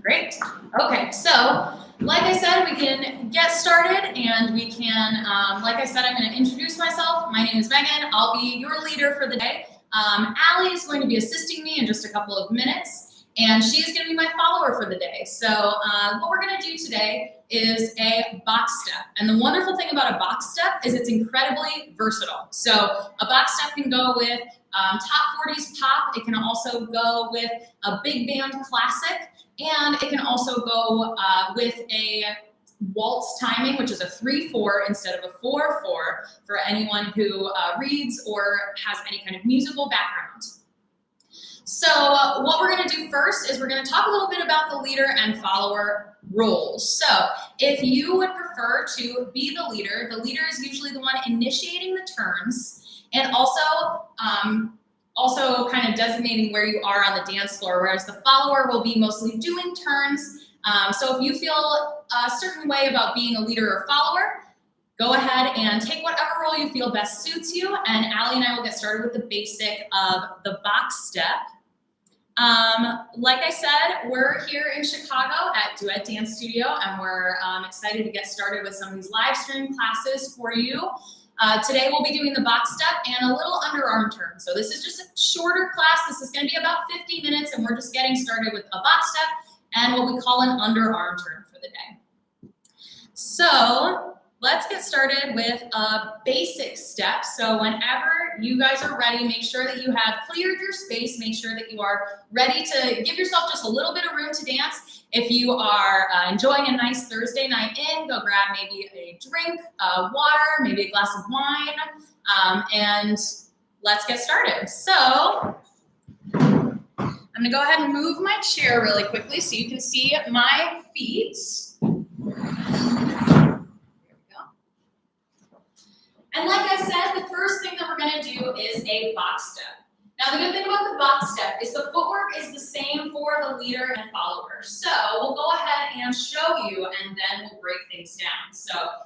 Great. Okay, so like I said, we can get started and we can, like I said, I'm going to introduce myself. My name is Megan. I'll be your leader for the day. Allie is going to be assisting me in just a couple of minutes, and she is going to be my follower for the day. So what we're going to do today is a box step. And the wonderful thing about a box step is it's incredibly versatile. So a box step can go with top 40s pop. It can also go with a big band classic. And it can also go with a waltz timing, which is a 3/4 instead of a 4/4 for anyone who reads or has any kind of musical background. So what we're going to do first is we're going to talk a little bit about the leader and follower roles. So if you would prefer to be the leader is usually the one initiating the turns and also kind of designating where you are on the dance floor, whereas the follower will be mostly doing turns. So if you feel a certain way about being a leader or follower, go ahead and take whatever role you feel best suits you, and Allie and I will get started with the basic of the box step. Like I said, we're here in Chicago at Duet Dance Studio, and we're excited to get started with some of these live stream classes for you. Today we'll be doing the box step and a little underarm turn. So this is just a shorter class. This is going to be about 50 minutes, and we're just getting started with a box step and what we call an underarm turn for the day. So let's get started with a basic step. So whenever you guys are ready, make sure that you have cleared your space. Make sure that you are ready to give yourself just a little bit of room to dance. If you are enjoying a nice Thursday night in, go grab maybe a drink, water, maybe a glass of wine, and let's get started. So I'm gonna go ahead and move my chair really quickly so you can see my feet. And like I said, the first thing that we're going to do is a box step. Now, the good thing about the box step is the footwork is the same for the leader and follower. So we'll go ahead and show you, and then we'll break things down. So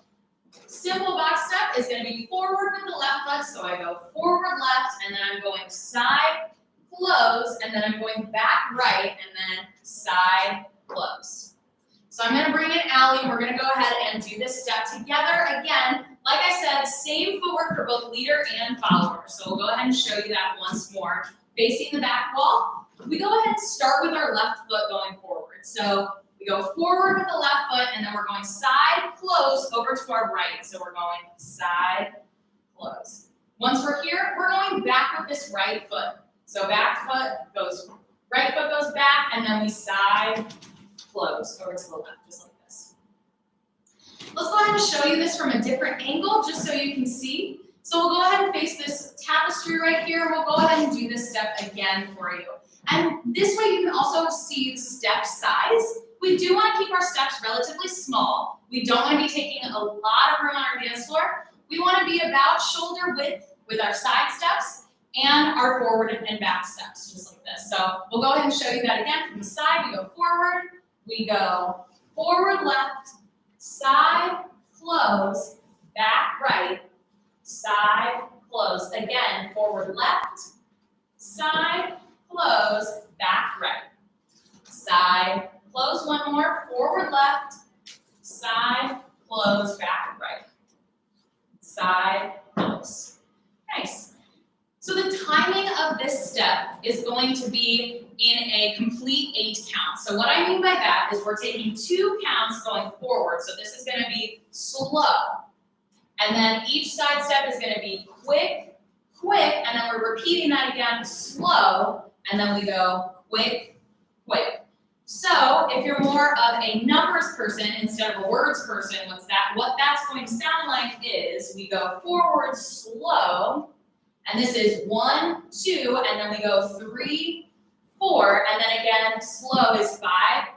simple box step is going to be forward with the left foot. So I go forward left, and then I'm going side, close, and then I'm going back right, and then side, close. So I'm going to bring in Allie, and we're going to go ahead and do this step together again. Like I said, same footwork for both leader and follower. So we'll go ahead and show you that once more. Facing the back wall, we go ahead and start with our left foot going forward. So we go forward with the left foot, and then we're going side, close, over to our right. So we're going side, close. Once we're here, we're going back with this right foot. So back foot goes, right foot goes back, and then we side, close, over to the left, just like this. Let's go ahead and show you this from a different angle, just so you can see. So we'll go ahead and face this tapestry right here, and we'll go ahead and do this step again for you. And this way you can also see the step size. We do want to keep our steps relatively small. We don't want to be taking a lot of room on our dance floor. We want to be about shoulder width with our side steps and our forward and back steps, just like this. So we'll go ahead and show you that again from the side. We go forward, we go forward left, side, close, back right, side, close. Again, forward left, side, close, back right, side, close. One more, forward left, side, close, back right, side, close. Nice. So the timing of this step is going to be in a complete 8 count. So what I mean by that is we're taking 2 counts going forward. So this is going to be slow. And then each side step is going to be quick, quick, and then we're repeating that again, slow, and then we go quick, quick. So if you're more of a numbers person instead of a words person, what that's going to sound like is we go forward slow, and this is 1, 2, and then we go 3, 4, and then again, slow is 5,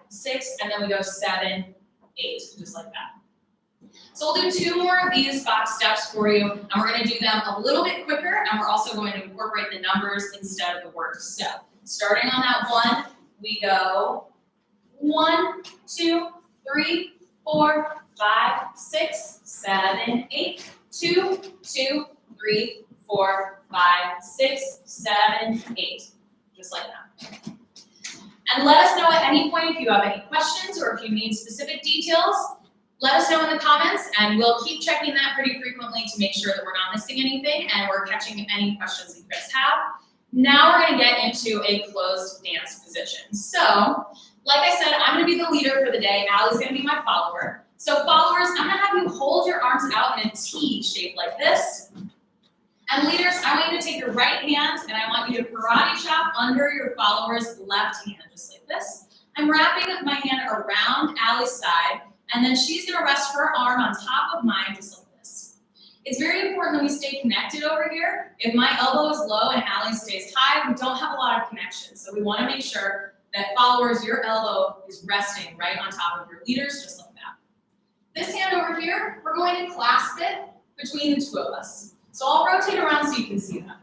6, and then we go 7, 8, just like that. So we'll do 2 more of these box steps for you, and we're going to do them a little bit quicker, and we're also going to incorporate the numbers instead of the words. So starting on that 1, we go 1, 2, 3, 4, 5, 6, 7, 8, 2, 2, 3, 4, 5, 6, 7, 8, just like that. And let us know at any point if you have any questions or if you need specific details. Let us know in the comments, and we'll keep checking that pretty frequently to make sure that we're not missing anything and we're catching any questions that you guys have. Now we're going to get into a closed dance position. So, like I said, I'm going to be the leader for the day. Allie's going to be my follower. So followers, I'm going to have you hold your arms out in a T shape like this. And leaders, I want you to take your right hand and I want you to karate chop under your follower's left hand, just like this. I'm wrapping my hand around Allie's side, and then she's going to rest her arm on top of mine, just like this. It's very important that we stay connected over here. If my elbow is low and Allie stays high, we don't have a lot of connection. So we want to make sure that followers, your elbow is resting right on top of your leaders, just like that. This hand over here, we're going to clasp it between the two of us. So I'll rotate around so you can see that.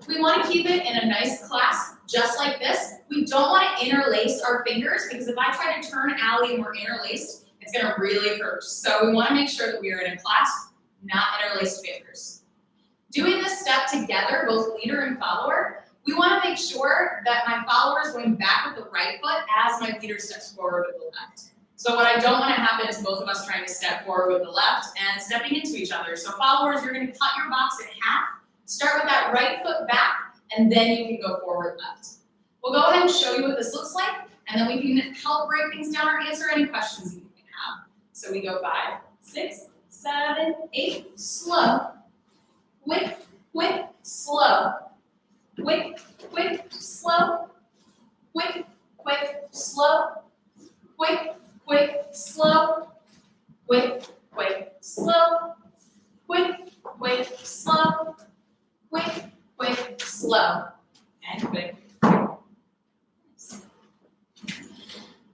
We want to keep it in a nice clasp, just like this. We don't want to interlace our fingers, because if I try to turn Allie and we're interlaced, it's going to really hurt. So we want to make sure that we are in a clasp, not interlaced fingers. Doing this step together, both leader and follower, we want to make sure that my follower is going back with the right foot as my leader steps forward with the left. So what I don't want to happen is both of us trying to step forward with the left and stepping into each other. So followers, you're going to cut your box in half. Start with that right foot back, and then you can go forward left. We'll go ahead and show you what this looks like, and then we can help break things down or answer any questions you may have. So we go 5, 6, 7, 8, slow, quick, quick, slow, quick, quick, slow, quick, quick, slow, quick, quick, slow, quick, quick, slow, quick, quick, slow, quick, quick, slow, and quick.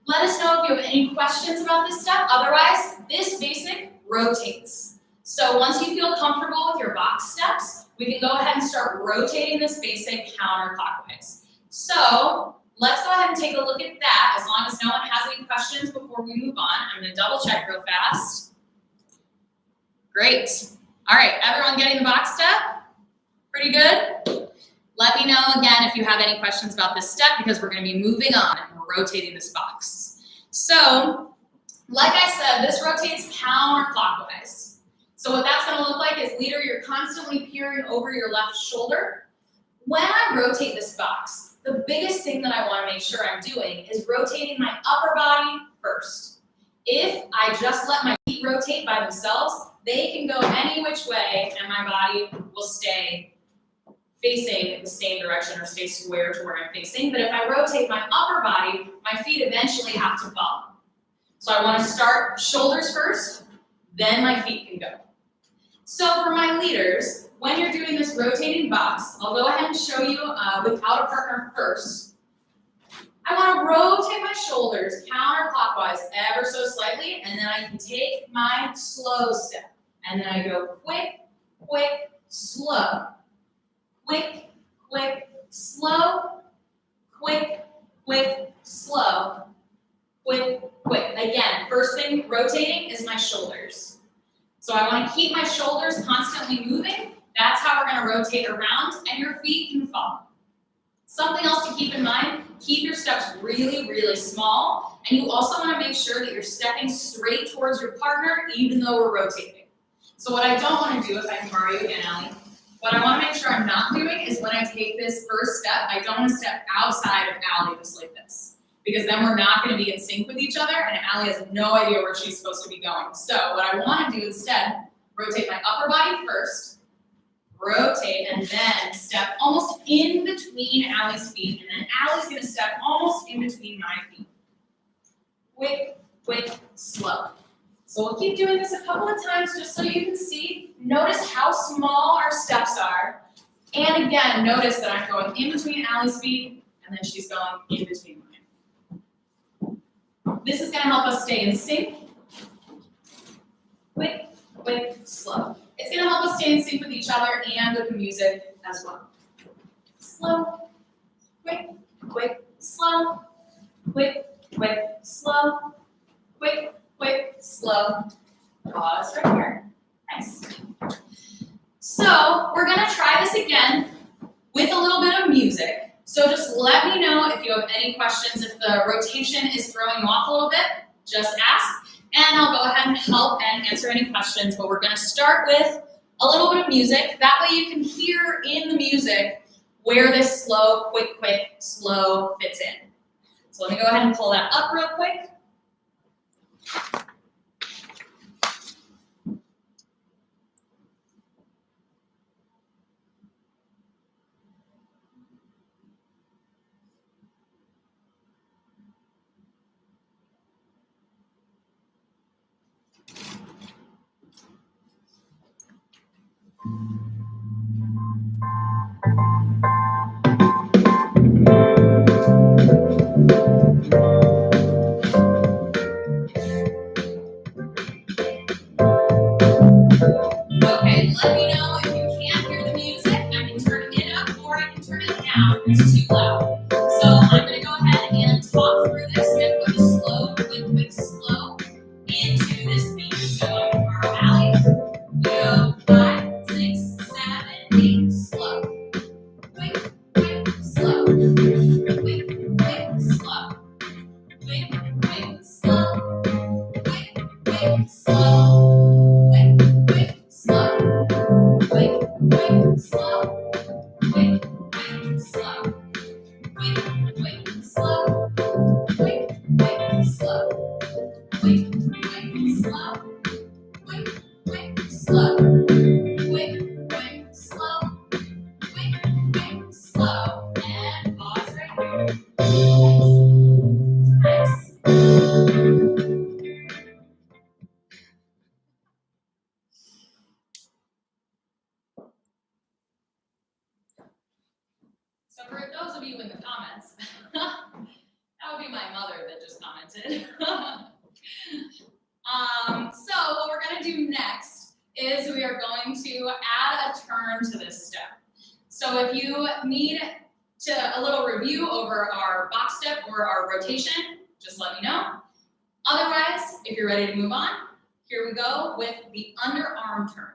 Let us know if you have any questions about this step. Otherwise, this basic rotates. So once you feel comfortable with your box steps, we can go ahead and start rotating this basic counterclockwise. So let's go ahead and take a look at that, as long as no one has any questions before we move on. I'm going to double check real fast. Great. All right, everyone getting the box step? Pretty good? Let me know again if you have any questions about this step, because we're going to be moving on and we're rotating this box. So, like I said, this rotates counterclockwise. So what that's going to look like is, leader, you're constantly peering over your left shoulder. When I rotate this box, the biggest thing that I want to make sure I'm doing is rotating my upper body first. If I just let my feet rotate by themselves, they can go any which way and my body will stay facing the same direction or stay square to where I'm facing. But if I rotate my upper body, my feet eventually have to follow. So I want to start shoulders first, then my feet can go. So for my leaders, when you're doing this rotating box, I'll go ahead and show you without a partner first. I want to rotate my shoulders counterclockwise ever so slightly, and then I can take my slow step. And then I go quick, quick, slow. Quick, quick, slow. Quick, quick, slow. Quick, quick. Again, first thing rotating is my shoulders. So I want to keep my shoulders constantly moving. That's how we're going to rotate around, and your feet can follow. Something else to keep in mind, keep your steps really, really small, and you also want to make sure that you're stepping straight towards your partner, even though we're rotating. So what I don't want to do, if I can borrow you again, Allie, what I want to make sure I'm not doing is, when I take this first step, I don't want to step outside of Allie just like this, because then we're not going to be in sync with each other, and Allie has no idea where she's supposed to be going. So what I want to do instead, rotate my upper body first, rotate, and then step almost in between Allie's feet, and then Allie's going to step almost in between my feet. Quick, quick, slow. So we'll keep doing this a couple of times just so you can see. Notice how small our steps are. And again, notice that I'm going in between Allie's feet, and then she's going in between mine. This is going to help us stay in sync. Quick, quick, slow. It's going to help us stay in sync with each other and with the music as well. Slow, quick, quick, slow, quick, quick, slow, quick, quick, slow. Pause right here. Nice. So we're going to try this again with a little bit of music. So just let me know if you have any questions. If the rotation is throwing you off a little bit, just ask, and I'll go ahead and help and answer any questions. But we're gonna start with a little bit of music. That way you can hear in the music where this slow, quick, quick, slow fits in. So let me go ahead and pull that up real quick. Okay, let me know if you can't hear the music. I can turn it up or I can turn it down if it's too loud. So I'm going to go ahead and talk through this and put the slow, quick, quick, slow into this beat. So our valley, we go 5, 6, 7, 8, slow. Quick, quick, slow. Quick, quick, slow. Quick, quick, slow. Quick, quick, slow. Quick, quick, slow. Quick, quick, slow. Quick, quick, slow. Quick, quick, slow. Quick, quick, slow. Quick, quick, slow. Quick, quick, slow. Quick, quick, slow. Quick, quick, slow. And pause right here. Nice. So for those of you in the comments, that would be my mother that just commented. So what we're going to do next is we are going to add a turn to this step. So if you need a little review over our box step or our rotation, just let me know. Otherwise, if you're ready to move on, here we go with the underarm turn.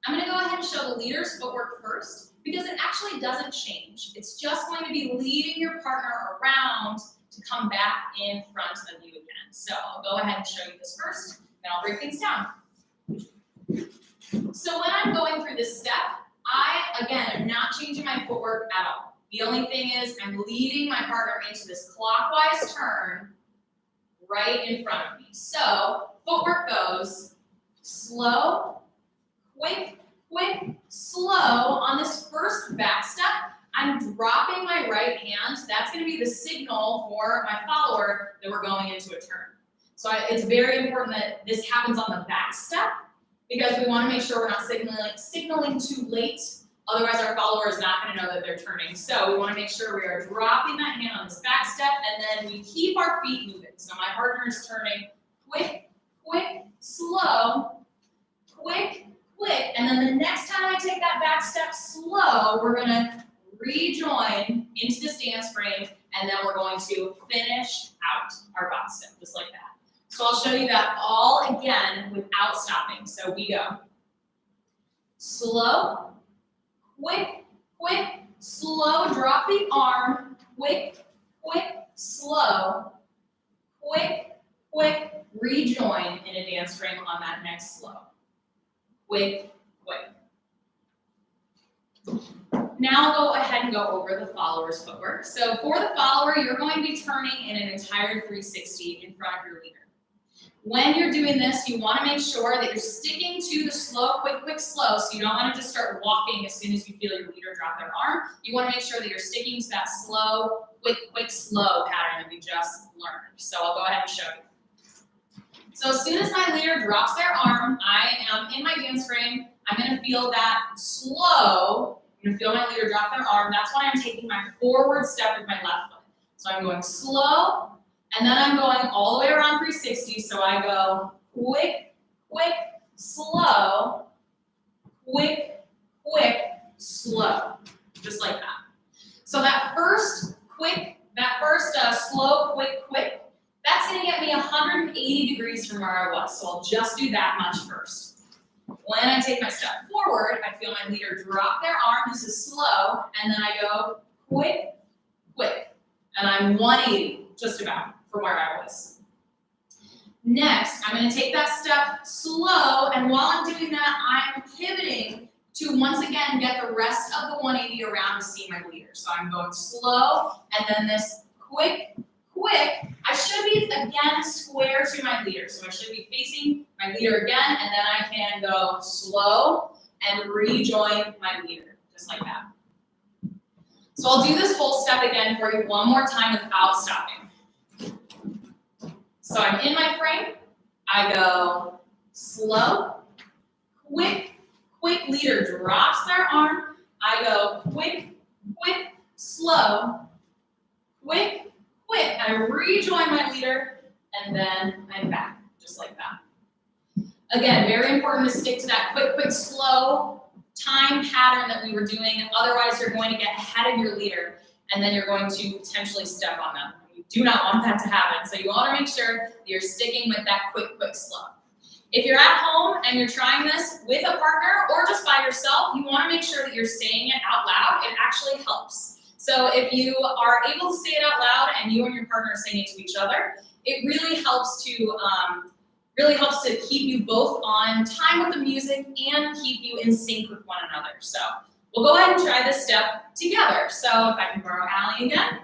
I'm going to go ahead and show the leader's footwork first because it actually doesn't change. It's just going to be leading your partner around to come back in front of you again. So I'll go ahead and show you this first, then I'll break things down. So when I'm going through this step, I, again, am not changing my footwork at all. The only thing is I'm leading my partner into this clockwise turn right in front of me. So footwork goes slow, quick, quick, slow. On this first back step, I'm dropping my right hand. That's going to be the signal for my follower that we're going into a turn. So it's very important that this happens on the back step because we want to make sure we're not signaling too late. Otherwise, our follower is not going to know that they're turning. So we want to make sure we are dropping that hand on this back step, and then we keep our feet moving. So my partner is turning quick, quick, slow, quick, quick. And then the next time I take that back step slow, we're going to rejoin into this dance frame, and then we're going to finish out our box step, just like that. So I'll show you that all again without stopping. So we go slow, quick, quick, slow, drop the arm, quick, quick, slow, quick, quick, rejoin in a dance frame on that next slow. Quick, quick. Now I'll go ahead and go over the follower's footwork. So for the follower, you're going to be turning in an entire 360 in front of your leader. When you're doing this, you want to make sure that you're sticking to the slow, quick, quick, slow. So you don't want to just start walking as soon as you feel your leader drop their arm. You want to make sure that you're sticking to that slow, quick, quick, slow pattern that we just learned. So I'll go ahead and show you. So as soon as my leader drops their arm, I am in my dance frame. I'm going to feel that slow. I'm going to feel my leader drop their arm. That's when I'm taking my forward step with my left foot. So I'm going slow. And then I'm going all the way around 360, so I go quick, quick, slow, quick, quick, slow, just like that. So that first slow, quick, quick, that's gonna get me 180 degrees from where I was, so I'll just do that much first. When I take my step forward, I feel my leader drop their arm, this is slow, and then I go quick, quick. And I'm 180, just about, from where I was. Next, I'm going to take that step slow, and while I'm doing that, I'm pivoting to once again get the rest of the 180 around to see my leader. So I'm going slow, and then this quick. I should be, again, square to my leader. So I should be facing my leader again, and then I can go slow and rejoin my leader, just like that. So I'll do this whole step again for you one more time without stopping. So I'm in my frame, I go slow, quick, leader drops their arm, I go quick, slow, quick, I rejoin my leader, and then I'm back, just like that. Again, very important to stick to that quick, slow time pattern that we were doing, otherwise you're going to get ahead of your leader, and then you're going to potentially step on them. You do not want that to happen, so you want to make sure that you're sticking with that quick, slow. If you're at home and you're trying this with a partner or just by yourself, you want to make sure that you're saying it out loud. It actually helps. So if you are able to say it out loud and you and your partner are saying it to each other, it really helps to keep you both on time with the music and keep you in sync with one another. So we'll go ahead and try this step together. So if I can borrow Allie again.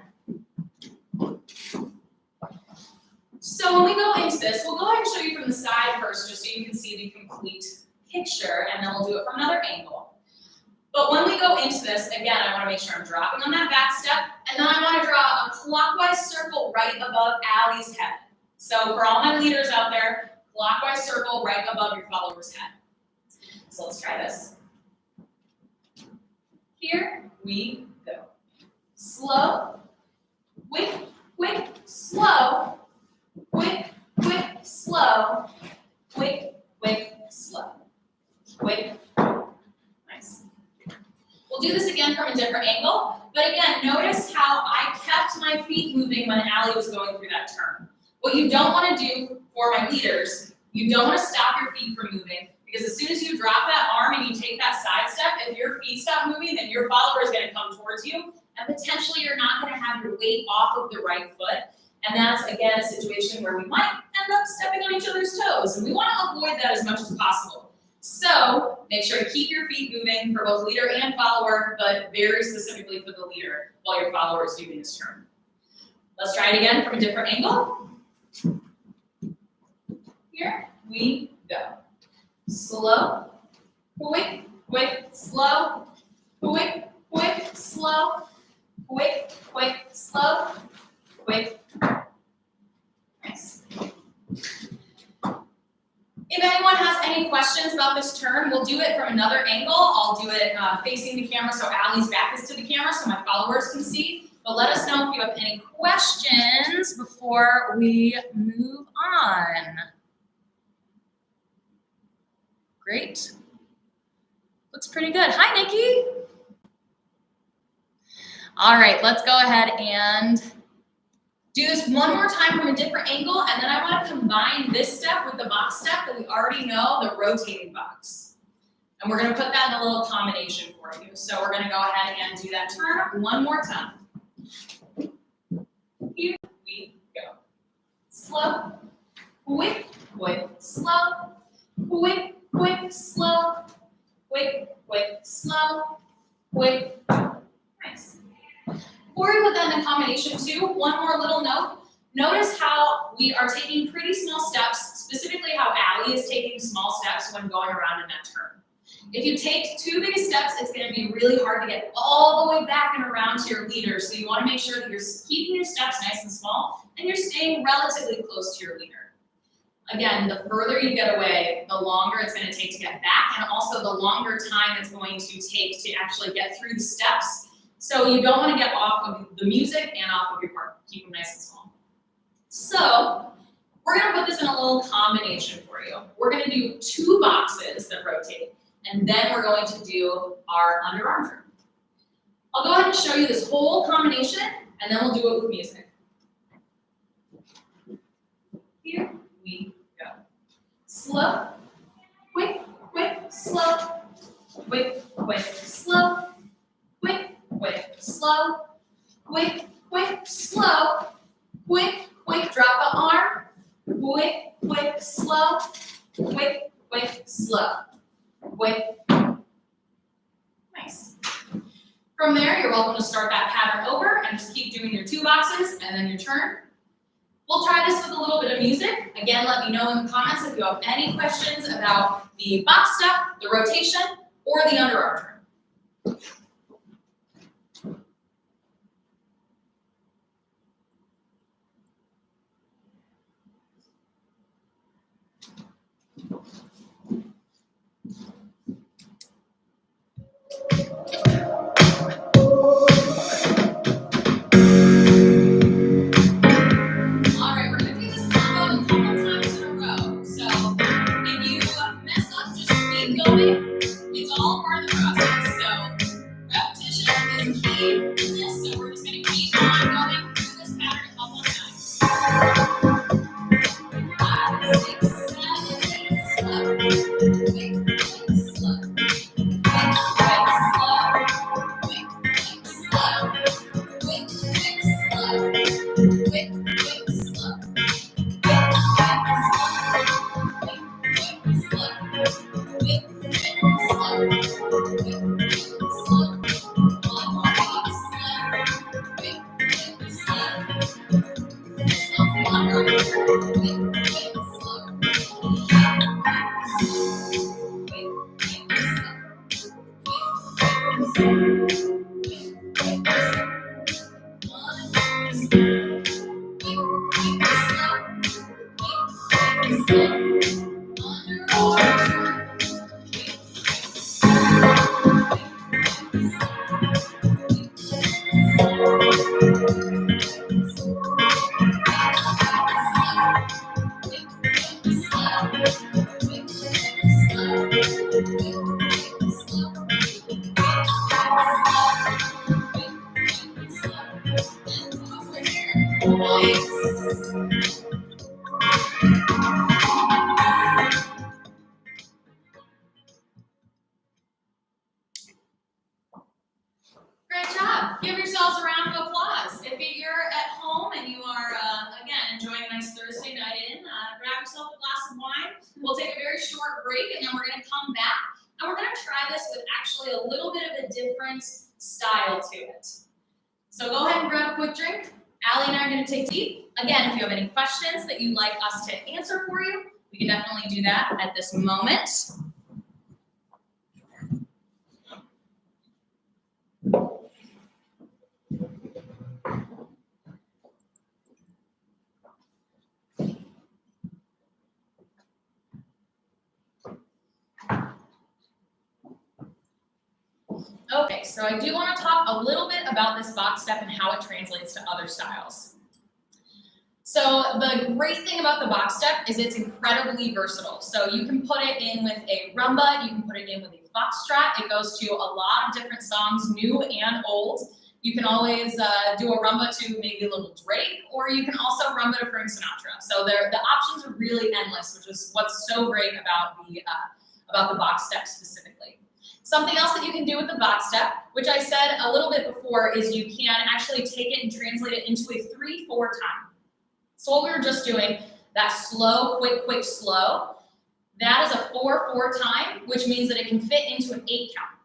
So when we go into this, we'll go ahead and show you from the side first, just so you can see the complete picture, and then we'll do it from another angle. But when we go into this, again, I want to make sure I'm dropping on that back step, and then I want to draw a clockwise circle right above Allie's head. So for all my leaders out there, clockwise circle right above your follower's head. So let's try this. Here we go. Slow, quick, slow, quick, slow, quick, slow, quick. Nice. We'll do this again from a different angle, but again, notice how I kept my feet moving when Allie was going through that turn. What you don't want to do for my leaders, you don't want to stop your feet from moving, because as soon as you drop that arm and you take that side step, if your feet stop moving, then your follower is going to come towards you, and potentially you're not going to have your weight off of the right foot. And that's, again, a situation where we might end up stepping on each other's toes, and we want to avoid that as much as possible. So make sure to keep your feet moving for both leader and follower, but very specifically for the leader while your follower is doing this turn. Let's try it again from a different angle. Here we go. Slow, quick, slow, quick, slow, quick, slow, quick. Nice. If anyone has any questions about this turn, we'll do it from another angle. I'll do it facing the camera so Allie's back is to the camera so my followers can see. But let us know if you have any questions before we move on. Great. Looks pretty good. Hi, Nikki. All right, let's go ahead and do this one more time from a different angle, and then I want to combine this step with the box step that we already know, the rotating box. And we're going to put that in a little combination for you. So we're going to go ahead and do that turn one more time. Here we go. Slow, quick, slow, quick, slow, quick, slow, quick. Nice. Before we put that in the combination too, one more little note. Notice how we are taking pretty small steps, specifically how Allie is taking small steps when going around in that turn. If you take too big steps, it's going to be really hard to get all the way back and around to your leader. So you want to make sure that you're keeping your steps nice and small and you're staying relatively close to your leader. Again, the further you get away, the longer it's going to take to get back, and also the longer time it's going to take to actually get through the steps. So you don't want to get off of the music and off of your partner. Keep them nice and small. So we're going to put this in a little combination for you. We're going to do 2 boxes that rotate, and then we're going to do our underarm turn. I'll go ahead and show you this whole combination, and then we'll do it with music. Here we go. Slow, quick, slow, quick, slow, quick, slow, quick, quick, slow, quick, quick, drop the arm, quick, quick, slow, quick, quick, slow, quick. Nice. From there, you're welcome to start that pattern over and just keep doing your 2 boxes and then your turn. We'll try this with a little bit of music. Again, let me know in the comments if you have any questions about the box step, the rotation, or the underarm turn. It's all part of the process. So repetition is key in this. So we're just going to keep on going through this pattern a couple of times. 5, 6, 7, 8, slow. Quick, quick, slow. Quick, quick, slow. Quick, quick, slow. Quick, quick, slow. Quick, quick, slow. Great job. Give yourselves a round of applause. If you're at home and you are, again, enjoying a nice Thursday night grab yourself a glass of wine. We'll take a very short break, and then we're going to come back, and we're going to try this with actually a little bit of a different style to it. So go ahead and grab a quick drink. Allie and I are going to take tea. Again, if you have any questions that you'd like us to answer for you, we can definitely do that at this moment. Okay, so I do want to talk a little bit about this box step and how it translates to other styles. So the great thing about the box step is it's incredibly versatile. So you can put it in with a rumba, you can put it in with a foxtrot. It goes to a lot of different songs, new and old. You can always do a rumba to maybe a little Drake, or you can also rumba to Frank Sinatra. So the options are really endless, which is what's so great about the box step specifically. Something else that you can do with the box step, which I said a little bit before, is you can actually take it and translate it into a 3/4 time. So what we were just doing, that slow, quick, quick, slow, that is a 4/4 time, which means that it can fit into an 8 count.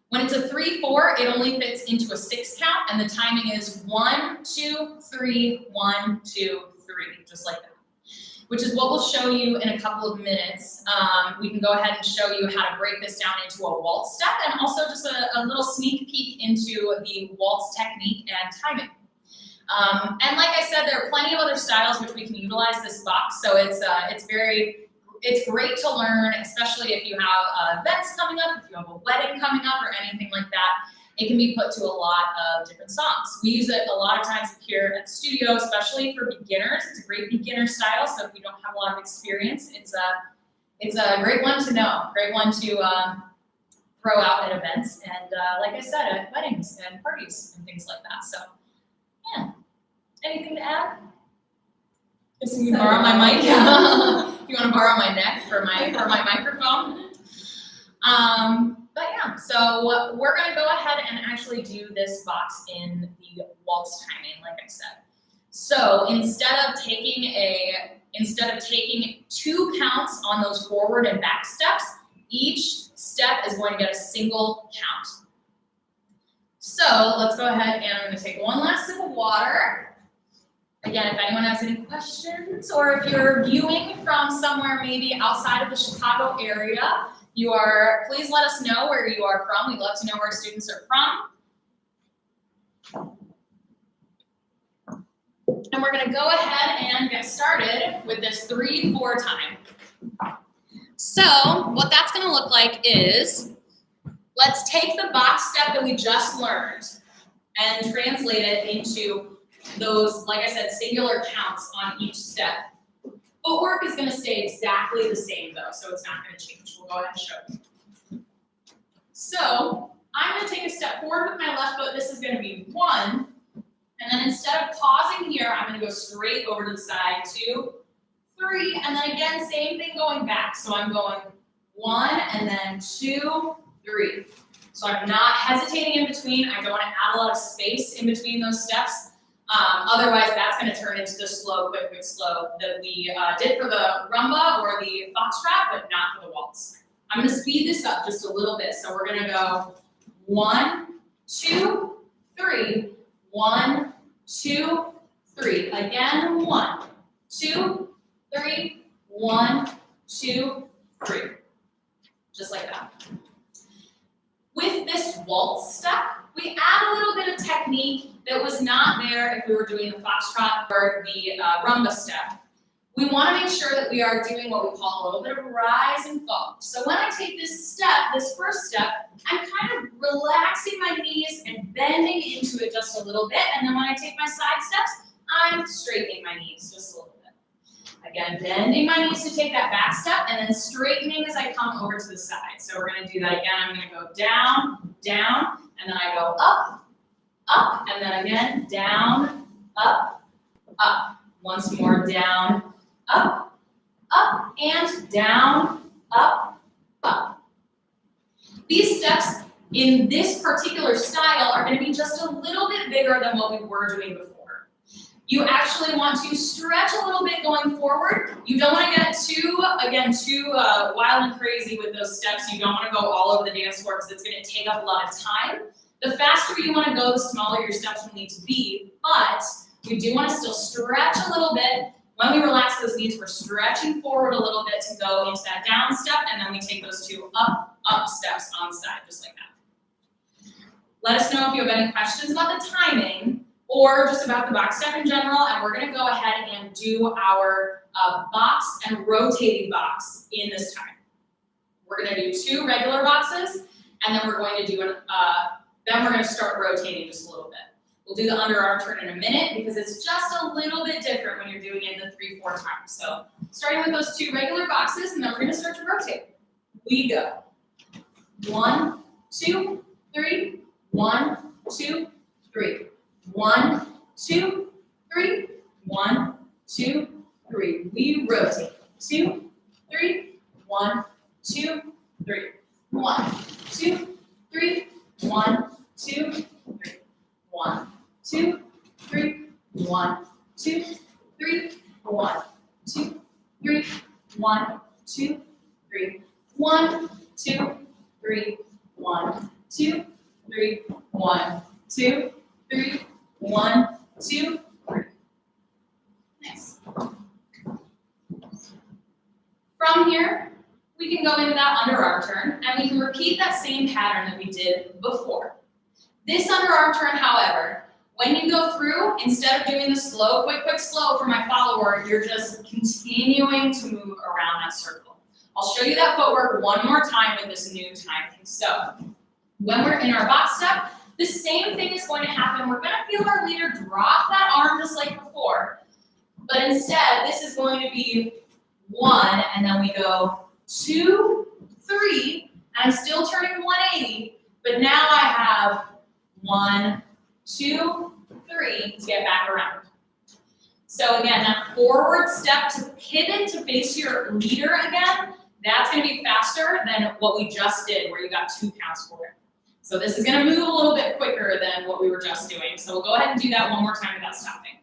When it's a 3/4, it only fits into a 6 count, and the timing is 1, 2, 3, 1, 2, 3, just like that. Which is what we'll show you in a couple of minutes. We can go ahead and show you how to break this down into a waltz step, and also just a little sneak peek into the waltz technique and timing. And like I said, there are plenty of other styles which we can utilize this box, so it's great to learn, especially if you have events coming up, if you have a wedding coming up, or anything like that. It can be put to a lot of different songs. We use it a lot of times here at the studio, especially for beginners. It's a great beginner style, so if you don't have a lot of experience, it's a great one to know, great one to throw out at events, and like I said, at weddings and parties and things like that. So, yeah. Anything to add? Just you borrow my mic. You want to borrow my neck for my microphone? But yeah, so we're going to go ahead and actually do this box in the waltz timing, like I said. So instead of taking 2 counts on those forward and back steps, each step is going to get a single count. So let's go ahead and I'm going to take one last sip of water. Again, if anyone has any questions, or if you're viewing from somewhere maybe outside of the Chicago area, please let us know where you are from. We'd love to know where students are from. And we're going to go ahead and get started with this 3-4 time. So what that's going to look like is, let's take the box step that we just learned and translate it into those, like I said, singular counts on each step. Footwork is going to stay exactly the same though, so it's not going to change. We'll go ahead and show you. So I'm going to take a step forward with my left foot. This is going to be 1. And then instead of pausing here, I'm going to go straight over to the side, 2, 3, and then again, same thing going back. So I'm going 1 and then 2, 3. So I'm not hesitating in between. I don't want to add a lot of space in between those steps. Otherwise, that's going to turn into the slow, quick, quick, slow that we did for the rumba or the foxtrot, but not for the waltz. I'm going to speed this up just a little bit. So we're going to go 1, 2, 3, 1, 2, 3. Again, 1, 2, 3, 1, 2, 3. Just like that. With this waltz step, we add a little bit of technique that was not there if we were doing the foxtrot or the rumba step. We want to make sure that we are doing what we call a little bit of rise and fall. So when I take this step, this first step, I'm kind of relaxing my knees and bending into it just a little bit. And then when I take my side steps, I'm straightening my knees just a little bit. Again, bending my knees to take that back step and then straightening as I come over to the side. So we're going to do that again. I'm going to go down, down, and then I go up, up, and then again, down, up, up. Once more, down, up, up, and down, up, up. These steps in this particular style are going to be just a little bit bigger than what we were doing before. You actually want to stretch a little bit going forward. You don't want to get too wild and crazy with those steps. You don't want to go all over the dance floor because it's going to take up a lot of time. The faster you want to go, the smaller your steps will need to be, but you do want to still stretch a little bit. When we relax those knees, we're stretching forward a little bit to go into that down step, and then we take those 2 up, up steps on the side, just like that. Let us know if you have any questions about the timing or just about the box step in general, and we're going to go ahead and do our box and rotating box in this time. We're going to do 2 regular boxes, and then we're going to do then we're going to start rotating just a little bit. We'll do the underarm turn in a minute because it's just a little bit different when you're doing it the 3-4 times. So starting with those 2 regular boxes, and then we're going to start to rotate. We go 1, 2, 3, 1, 2, 3. 1, 2, 3, 1, 2, 3. We rotate. 2, 3, 1, 2, 3. 1, 2, 3, 1, 2, 3. 1, 2, 3, 1, 2, 3, 1, 2, 3, 1, 2, 3. 1, 2, 3, 1, 2, 3, 1, 2, 3, 1, 2, 3. Nice. From here, we can go into that underarm turn, and we can repeat that same pattern that we did before. This underarm turn, however, when you go through, instead of doing the slow, quick, quick, slow for my follower, you're just continuing to move around that circle. I'll show you that footwork one more time with this new timing. So when we're in our box step, the same thing is going to happen. We're going to feel our leader drop that arm just like before, but instead, this is going to be 1, and then we go 2, 3, and I'm still turning 180, but now I have 1, 2, 3 to get back around. So again, that forward step to pivot to face your leader again, that's going to be faster than what we just did where you got 2 counts for it. So this is gonna move a little bit quicker than what we were just doing. So we'll go ahead and do that one more time without stopping.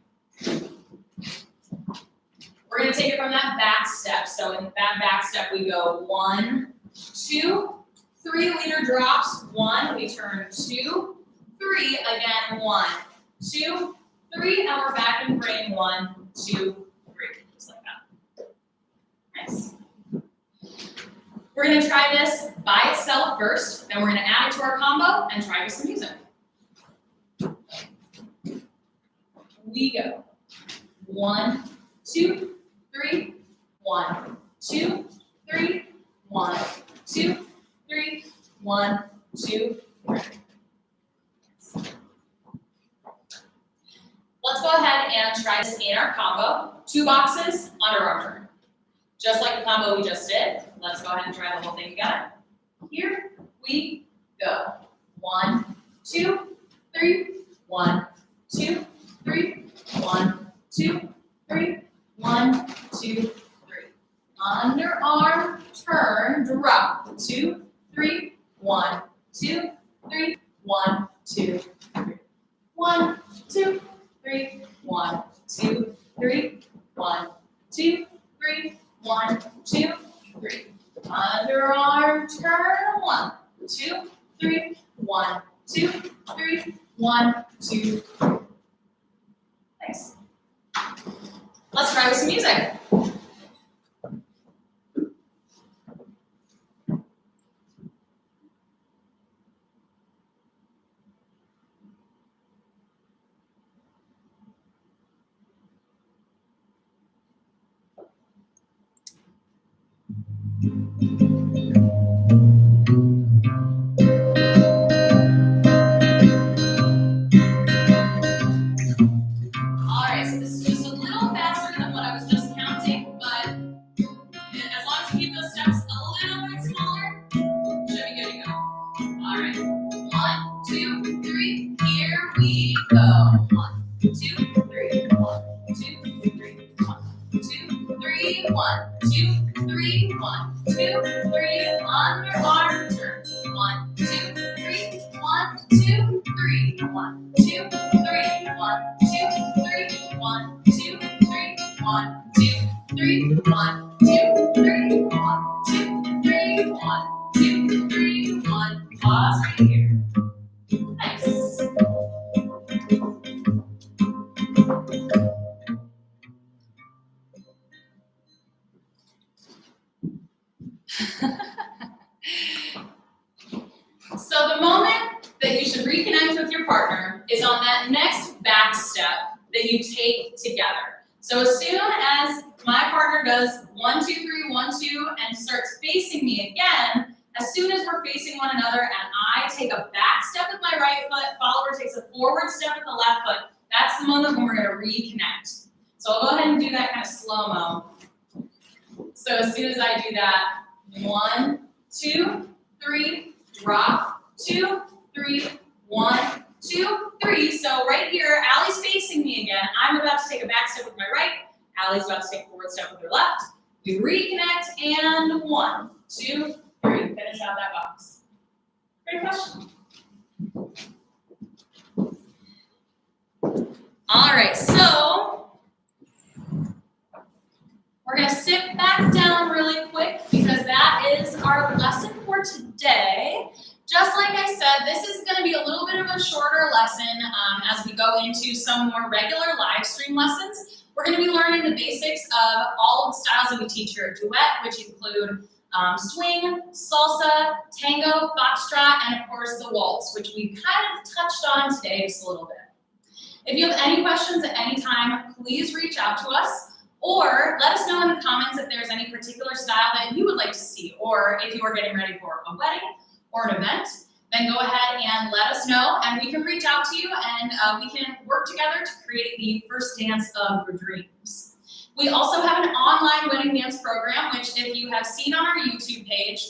We're gonna take it from that back step. So in that back step, we go 1, 2, 3 leader drops, 1, we turn 2, 3, again, 1, 2, 3, and we're back in frame 1, 2, 3, just like that. Nice. We're gonna try this by itself first, then we're gonna add it to our combo and try with some music. We go. 1, 2, 3, 1, 2, 3, 1, 2, 3, 1, 2, 3. Let's go ahead and try this in our combo. 2 boxes, underarm turn. Just like the combo we just did, let's go ahead and try the whole thing together. Here we go. 1, 2, 3, 1, 2, 3, 1, 2, 3, 1, 2, 3. Underarm, turn, drop. 2, 3, 1, 2, 3, 1, 2, 3. 1, 2, 3, 1, 2, 3, 1, 2, 3, 1, 2, 3. Underarm, turn, 1, 2, 3, 1, 2, 3, 1, 2. Nice. Let's try with some music. Alright, so this is just a little faster than what I was just counting, but as long as you keep those steps a little bit smaller, should be good to go. Alright, 1, 2, 3, here we go. 1, 2, 3, 1, 2, 3, 1, 2, 3, 1, 2, 3, 1, 2, 3, underarm turn. 1, 2, 3, 1, 2, 3, 1, 2, 3, 1, 2, 3, 1, 2, 3, 1, 2, 3, 1, 2, 3, 1, 2, 3, 1, 2, 3, 1. Pause right here. Nice. So the moment that you should reconnect with your partner is on that next back step that you take together. So as soon as my partner does 1, 2, 3, 1, 2, and starts facing me again, as soon as we're facing one another and I take a back step with my right foot, follower takes a forward step with the left foot, that's the moment when we're gonna reconnect. So I'll go ahead and do that kind of slow-mo. So as soon as I do that, 1, 2, 3, drop, 2, 3, 1, 2, 3. So right here, Allie's facing me again. I'm about to take a back step with my right. Allie's about to take a forward step with her left. We reconnect and 1, 2, 3. Finish out that box. Great question. All right, so we're going to sit back down really quick because that is our lesson for today. Just like I said, this is going to be a little bit of a shorter lesson as we go into some more regular live stream lessons. We're going to be learning the basics of all of the styles that we teach here at Duet, which include swing, salsa, tango, foxtrot, and of course the waltz, which we kind of touched on today just a little bit. If you have any questions at any time, please reach out to us or let us know in the comments if there's any particular style that you would like to see, or if you are getting ready for a wedding or an event, then go ahead and let us know and we can reach out to you and we can work together to create the first dance of your dreams. We also have an online wedding dance program, which if you have seen on our YouTube page,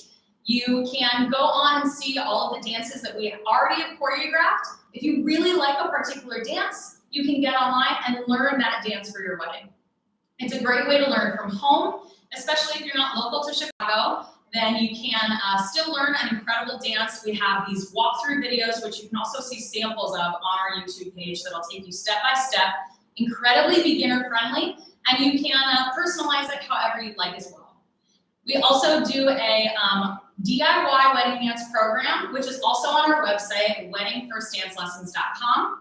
you can go on and see all of the dances that we already have choreographed. If you really like a particular dance, you can get online and learn that dance for your wedding. It's a great way to learn from home, especially if you're not local to Chicago. Then you can still learn an incredible dance. We have these walkthrough videos, which you can also see samples of on our YouTube page that'll take you step by step, incredibly beginner friendly, and you can personalize it however you'd like as well. We also do a DIY wedding dance program, which is also on our website, weddingfirstdancelessons.com.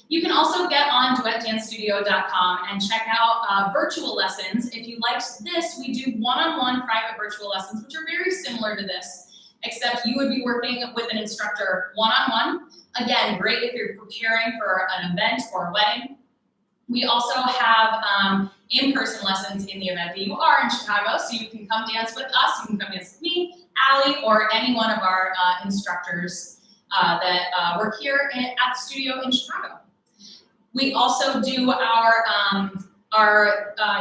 You can also get on duetdancestudio.com and check out virtual lessons. If you liked this, we do one-on-one private virtual lessons, which are very similar to this, except you would be working with an instructor one-on-one. Again, great if you're preparing for an event or a wedding. We also have in-person lessons in the event that you are in Chicago, so you can come dance with us, you can come dance with me, Allie, or any one of our instructors that work here at the studio in Chicago. We also do our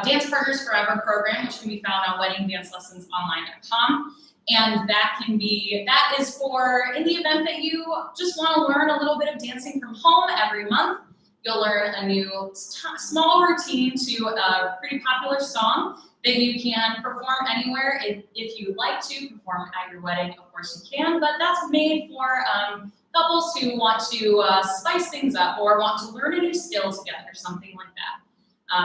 Dance Partners Forever program, which can be found on weddingdancelessonsonline.com. And that is for in the event that you just want to learn a little bit of dancing from home every month. You'll learn a new small routine to a pretty popular song that you can perform anywhere. If you'd like to perform at your wedding, of course you can, but that's made for couples who want to spice things up or want to learn a new skill together, something like that.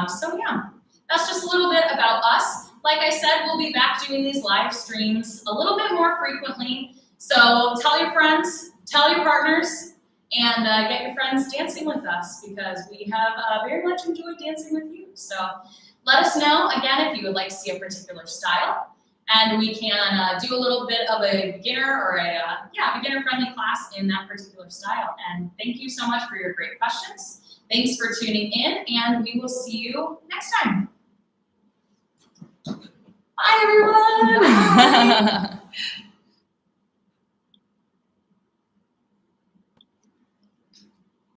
So yeah, that's just a little bit about us. Like I said, we'll be back doing these live streams a little bit more frequently. So tell your friends, tell your partners, and get your friends dancing with us because we have very much enjoyed dancing with you. So let us know, again, if you would like to see a particular style. And we can do a little bit of a beginner or a beginner-friendly class in that particular style. And thank you so much for your great questions. Thanks for tuning in, and we will see you next time. Bye, everyone. Bye.